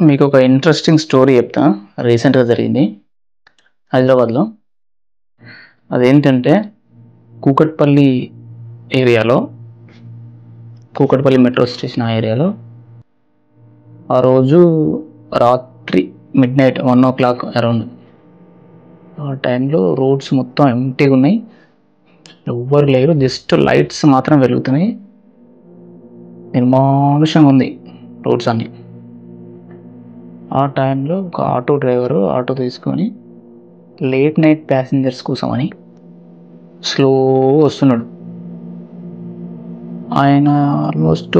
మీకు ఒక interesting story చెప్తా. రీసెంట్‌గా జరిగింది హైదరాబాద్‌లో. అదేంటంటే కూకట్పల్లి ఏరియాలో, కూకట్పల్లి మెట్రో స్టేషన్ ఆ ఏరియాలో ఆ రోజు రాత్రి మిడ్‌నైట్ 1:00 అరౌండ్ ఆ టైంలో రోడ్స్ మొత్తం ఎంప్టీగా ఉన్నాయి. ఎవ్వరు లేరు. జస్ట్ లైట్స్ మాత్రం వెలుగుతున్నాయి. నిర్మానుషంగా ఉంది రోడ్స్ అన్నీ. ఆ టైంలో ఒక ఆటో డ్రైవరు ఆటో తీసుకొని లేట్ నైట్ ప్యాసింజర్స్ కోసమని స్లో వస్తున్నాడు. ఆయన ఆల్మోస్ట్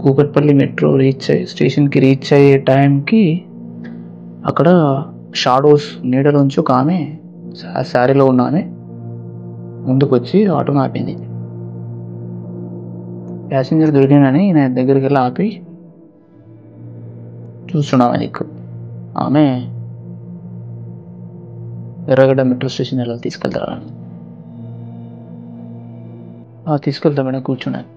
కూకట్పల్లి మెట్రో స్టేషన్కి రీచ్ అయ్యే టైంకి అక్కడ షాడోస్ నీడలోంచి ఒక ఆమె శారీలో ఉన్న ఆమె ముందుకు వచ్చి ఆటోని ఆపింది. ప్యాసింజర్ దొరికిందని నేను దగ్గరికి వెళ్ళి ఆపి చూస్తున్నాం. నీకు ఆమె ఎర్రగడ్డ మెట్రో స్టేషన్ ఎలా తీసుకెళ్తారా? తీసుకెళ్తా మేడం కూర్చున్నాను.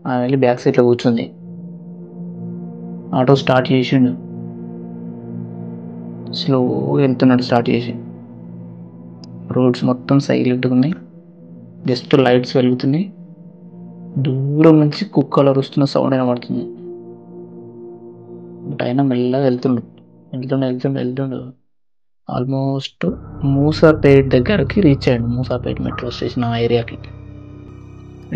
ఆమె వెళ్ళి బ్యాక్ సీట్లో కూర్చుంది. ఆటో స్టార్ట్ చేసిండు. స్లోగా వెళ్తున్నాడు స్టార్ట్ చేసి. రోడ్స్ మొత్తం సైలెంట్గా ఉన్నాయి. జస్ట్ లైట్స్ వెలుగుతున్నాయి. దూరం నుంచి కుక్కలు అరుస్తున్న సౌండ్ వినబడుతుంది. ఆయన మెల్లగా వెళ్తుండు. ఆల్మోస్ట్ మూసాపేట్ దగ్గరికి రీచ్ అయ్యాడు. మూసాపేట్ మెట్రో స్టేషన్ ఆ ఏరియాకి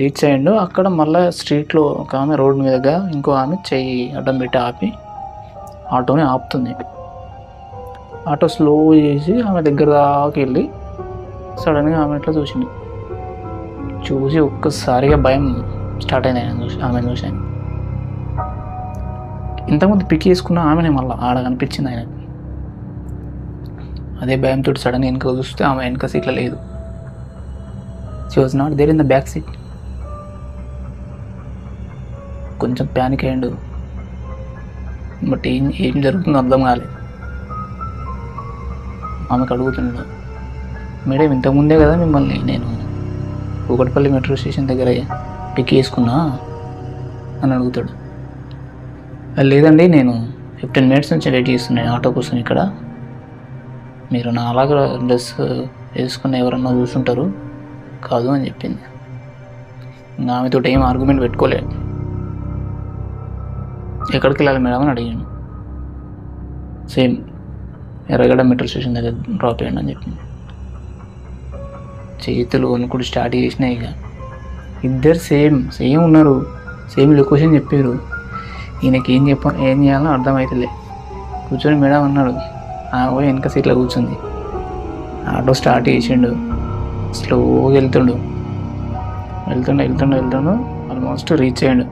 రీచ్ అయ్యాడు. అక్కడ మళ్ళీ స్ట్రీట్లో ఒక ఆమె రోడ్డు మీదగా ఇంకో ఆమె చెయ్యి అడ్డం పెట్టి ఆపి ఆటోని ఆపుతుంది. ఆటో స్లో చేసి ఆమె దగ్గర దాకా వెళ్ళి సడన్గా ఆమె ఇట్లా చూసి ఒక్కసారిగా భయం స్టార్ట్ అయింది. ఆమె చూశాను. ఇంతకుముందు పిక్ చేసుకున్న ఆమెనే మళ్ళీ ఆడ కనిపించింది ఆయనకు. అదే భయంతో సడన్గా వెనక చూస్తే ఆమె వెనక సీట్లో లేదు. She was not there in the back seat. కొంచెం ప్యానిక్ అయ్యాడు. బట్ ఏం జరుగుతుందో అర్థం కాలేదు. ఆమెకు అడుగుతున్నాడు, మేడం ఇంతకుముందే కదా మిమ్మల్ని నేను కూకట్పల్లి మెట్రో స్టేషన్ దగ్గర పిక్ చేసుకున్నా అని అడుగుతాడు. లేదండి, నేను 15 minutes నుంచి వెయిట్ చేస్తున్నాను ఆటో కోసం ఇక్కడ. మీరు నా అలాగా డ్రెస్ వేసుకుని ఎవరన్నా చూసుంటారు కాదు అని చెప్పింది. ఆమెతో ఏం ఆర్గ్యుమెంట్ పెట్టుకోలేదు. ఎక్కడికి వెళ్ళాలి మేడం అని అడిగాను. సేమ్ ఎర్రగడ్డ మెట్రో స్టేషన్ దగ్గర డ్రాప్ అయ్యండి అని చెప్పింది. చేతులు వణుకుడు స్టార్ట్ చేసినాయి. ఇక ఇద్దరు సేమ్ ఉన్నారు. సేమ్ లొకేషన్ చెప్పారు. ఈయనకి ఏం చేయాలో అర్థమవుతలే. కూర్చొని మేడం అన్నాడు. పోయి వెనక సీట్లో కూర్చుంది. ఆటో స్టార్ట్ చేసిండు. స్లోగా వెళ్తుండు. ఆల్మోస్ట్ రీచ్ అయ్యాడు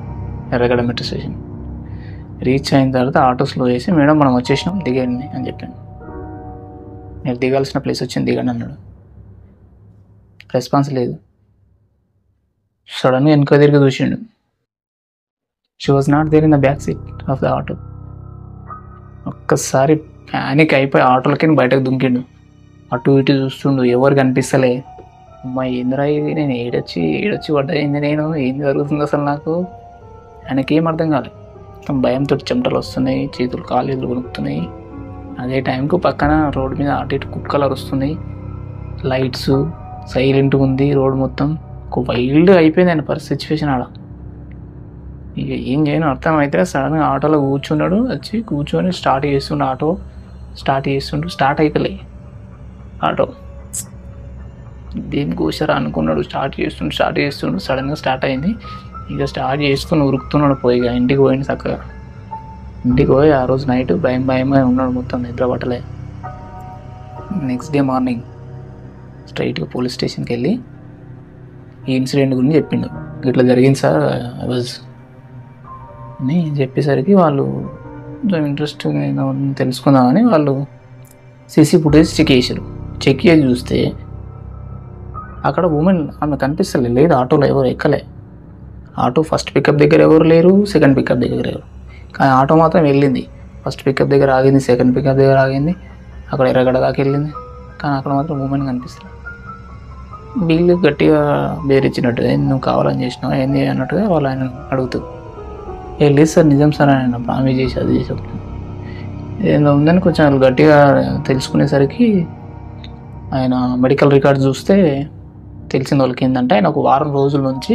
ఎర్రగడ్డ మెట్రో స్టేషన్. రీచ్ అయిన తర్వాత ఆటో స్లో చేసి మేడం మనం వచ్చేసినాం దిగండి అని చెప్పాను. నేను దిగాల్సిన ప్లేస్ వచ్చింది దిగండి అన్నాడు. రెస్పాన్స్ లేదు. సడన్గా వెనక తిరిగి చూసిండు. She was not there in the back seat of the auto. ఒక్కసారి ప్యానిక్ అయిపోయి ఆటోలకి బయటకు దుంకిండు. అటు ఇటు చూస్తుండు. ఎవరు కనిపిస్తలే. అమ్మాయి ఏందిరా ఇది, నేను ఏడొచ్చి పడ్డయింది, నేను ఏం జరుగుతుంది అసలు నాకు. ఆయనకేం అర్థం కాలేదు. భయంతో చెమటలు వస్తున్నాయి, చేతులు కాళ్ళు వణుకుతున్నాయి. అదే టైంకు పక్కన రోడ్డు మీద అటు ఇటు కుక్కలు అరుస్తున్నాయి. లైట్స్ సైలెంట్గా ఉంది రోడ్ మొత్తం. ఒక వైల్డ్ అయిపోయింది ఆయన సిచ్యువేషన్ ఆడ. ఇక ఏం చేయను అర్థం అయితే సడన్గా ఆటోలో కూర్చున్నాడు. వచ్చి కూర్చొని స్టార్ట్ చేస్తుండు. స్టార్ట్ అయిపోలే ఆటో. దేని కూర్చారా అనుకున్నాడు. స్టార్ట్ చేస్తుండు. సడన్గా స్టార్ట్ అయింది. ఇక స్టార్ట్ చేసుకుని ఉరుకుతున్నాడు. పోయి ఇక ఇంటికి పోయింది చక్కగా. ఇంటికి పోయి ఆ రోజు నైట్ భయంగా ఉన్నాడు. మొత్తం నిద్ర పట్టలే. నెక్స్ట్ డే మార్నింగ్ స్ట్రైట్గా పోలీస్ స్టేషన్కి వెళ్ళి ఈ ఇన్సిడెంట్ గురించి చెప్పిండు. ఇట్లా జరిగింది సార్ అని చెప్పేసరికి వాళ్ళు కొంచెం ఇంట్రెస్ట్ తెలుసుకుందామని వాళ్ళు సీసీ ఫుటేజ్ చెక్ చేసి చూస్తే అక్కడ ఉమెన్ ఆమె కనిపిస్తలేదు. ఆటోలో ఎవరు ఎక్కలే. ఆటో ఫస్ట్ పికప్ దగ్గర ఎవరు లేరు, సెకండ్ పికప్ దగ్గర ఎవరు. కానీ ఆటో మాత్రం వెళ్ళింది. ఫస్ట్ పికప్ దగ్గర ఆగింది, సెకండ్ పికప్ దగ్గర ఆగింది, అక్కడ ఎర్రగడ్డ దాకా వెళ్ళింది. కానీ అక్కడ మాత్రం ఉమెన్ కనిపిస్తుంది. వీళ్ళు గట్టిగా బేరిచ్చినట్టుగా నువ్వు కావాలని చేసినావు ఏంది అన్నట్టుగా వాళ్ళు ఆయన అడుగుతూ లేదు సార్ నిజం సార్ ఆయన ప్రామిస్ చేసి అది చేసి ఏదో ఉందని కొంచెం వాళ్ళు గట్టిగా తెలుసుకునేసరికి ఆయన మెడికల్ రికార్డ్స్ చూస్తే తెలిసిన వాళ్ళకి ఏంటంటే ఆయన ఒక వారం రోజుల నుంచి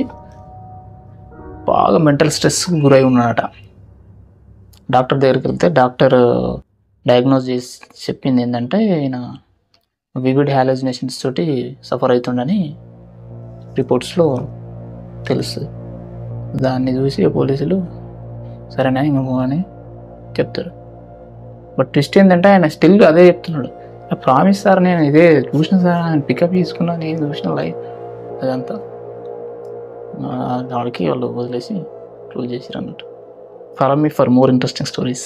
బాగా మెంటల్ స్ట్రెస్కి గురై ఉన్నాడట. డాక్టర్ దగ్గరికి వెళ్తే డాక్టర్ డయాగ్నోస్ చేసి చెప్పింది ఏంటంటే ఆయన వివిడ్ హాలూసినేషన్స్ తోటి సఫర్ అవుతుండని రిపోర్ట్స్లో తెలుస్తుంది. దాన్ని చూసి పోలీసులు సరేనా ఇంకో అని చెప్తారు. బట్ ట్విస్ట్ ఏంటంటే ఆయన స్టిల్ అదే చెప్తున్నాడు, ప్రామిస్ సార్ నేను ఇదే చూసిన సార్ ఆయన పికప్ తీసుకున్నా నేను చూసిన లైఫ్ అదంతా దానికి వాళ్ళు వదిలేసి క్లోజ్ చేసారు అన్నట్టు. Follow me for more interesting stories.